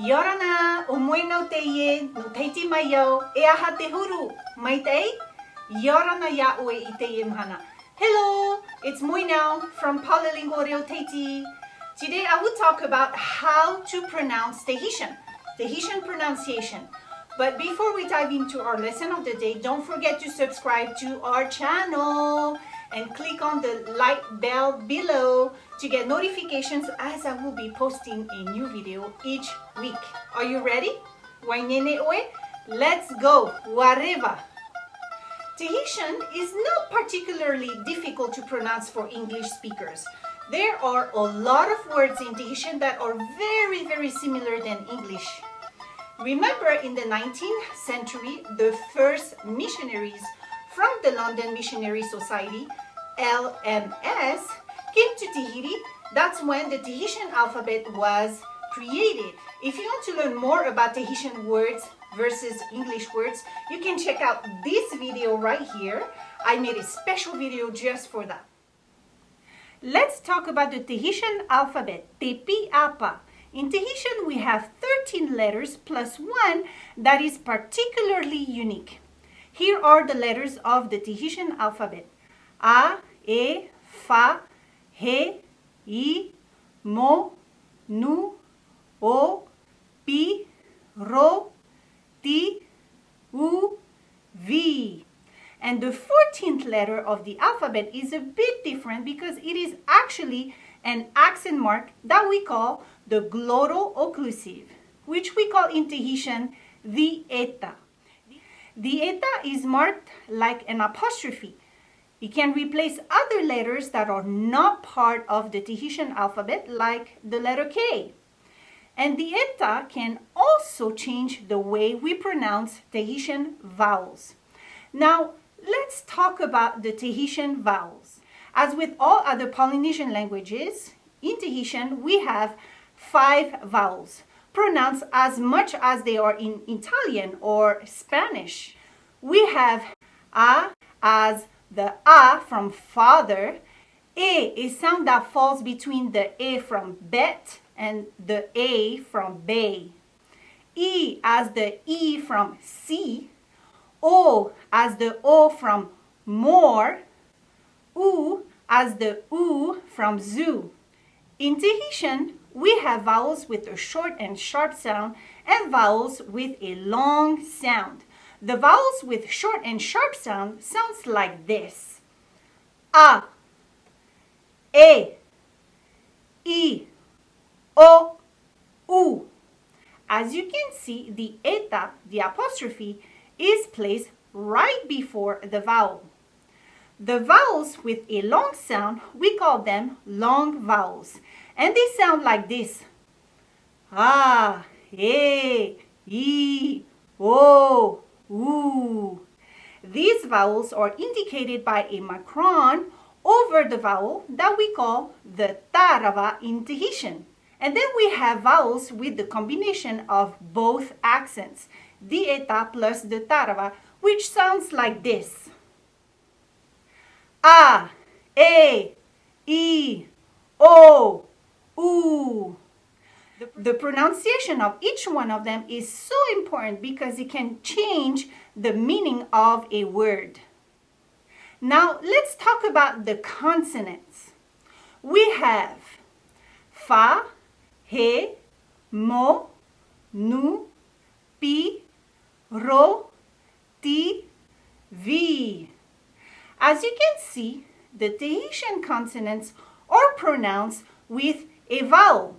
Yorana, umwe no teye, no teiti mayo, e aha te huru, maitei? Yorana ya ue I teye mhana. Hello, it's Moi now from Polylingual Reo Teiti. Today I will talk about how to pronounce Tahitian pronunciation. But before we dive into our lesson of the day, don't forget to subscribe to our channel and click on the like bell below to get notifications as I will be posting a new video each week. Are you ready? Wainene oe? Let's go! Wareva! Tahitian is not particularly difficult to pronounce for English speakers. There are a lot of words in Tahitian that are very, very similar than English. Remember, in the 19th century, the first missionaries from the London Missionary Society, LMS, came to Tahiti. That's when the Tahitian alphabet was created. If you want to learn more about Tahitian words versus English words, you can check out this video right here. I made a special video just for that. Let's talk about the Tahitian alphabet, Tepi Apa. In Tahitian, we have 13 letters plus one that is particularly unique. Here are the letters of the Tahitian alphabet. A, E, Fa, He, I, Mo, Nu, O, Pi, Ro, Ti, U, Vi. And the 14th letter of the alphabet is a bit different because it is actually an accent mark that we call the glottal occlusive, which we call in Tahitian the eta. The eta is marked like an apostrophe. It can replace other letters that are not part of the Tahitian alphabet, like the letter K. And the eta can also change the way we pronounce Tahitian vowels. Now, let's talk about the Tahitian vowels. As with all other Polynesian languages, in Tahitian we have 5 vowels, pronounced as much as they are in Italian or Spanish. We have A as the A from father. E is sound that falls between the E from bet and the A from bay. I as the E from see. O as the O from more. U as the U from zoo. In Tahitian, we have vowels with a short and sharp sound and vowels with a long sound. The vowels with short and sharp sound sounds like this. A, E, I, O, U. As you can see, the eta, the apostrophe, is placed right before the vowel. The vowels with a long sound, we call them long vowels. And they sound like this. A, E, I, O, U. These vowels are indicated by a macron over the vowel that we call the tarava in Tahitian. And then we have vowels with the combination of both accents, the eta plus the tarava, which sounds like this. A, E, I, O, U. The pronunciation of each one of them is so important because it can change the meaning of a word. Now, let's talk about the consonants. We have Fa, He, Mo, Nu, Pi, Ro, Ti, Vi. As you can see, the Tahitian consonants are pronounced with a vowel.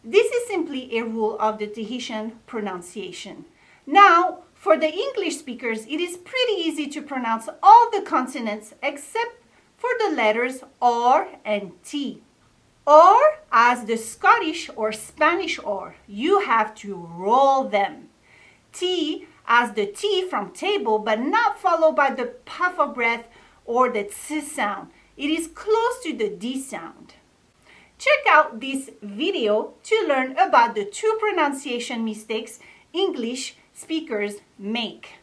This is simply a rule of the Tahitian pronunciation. Now, for the English speakers, it is pretty easy to pronounce all the consonants except for the letters R and T. R as the Scottish or Spanish R, you have to roll them. T as the T from table, but not followed by the puff of breath or the T sound. It is close to the D sound. Check out this video to learn about the 2 pronunciation mistakes English speakers make.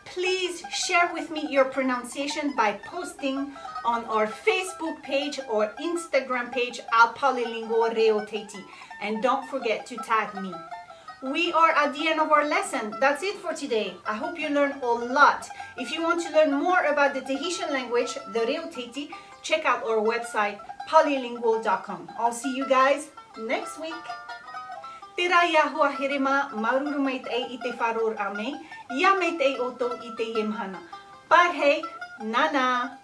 Please share with me your pronunciation by posting on our Facebook page or Instagram page, Al Polilingual Reo Teiti. And don't forget to tag me. We are at the end of our lesson. That's it for today. I hope you learned a lot. If you want to learn more about the Tahitian language, the Reo Teiti, check out our website, polylingual.com. I'll see you guys next week. Tira Yahua Hirima, maruru mai te i te wharor a me, ia me te oto i te yemhana. Parhei, nana.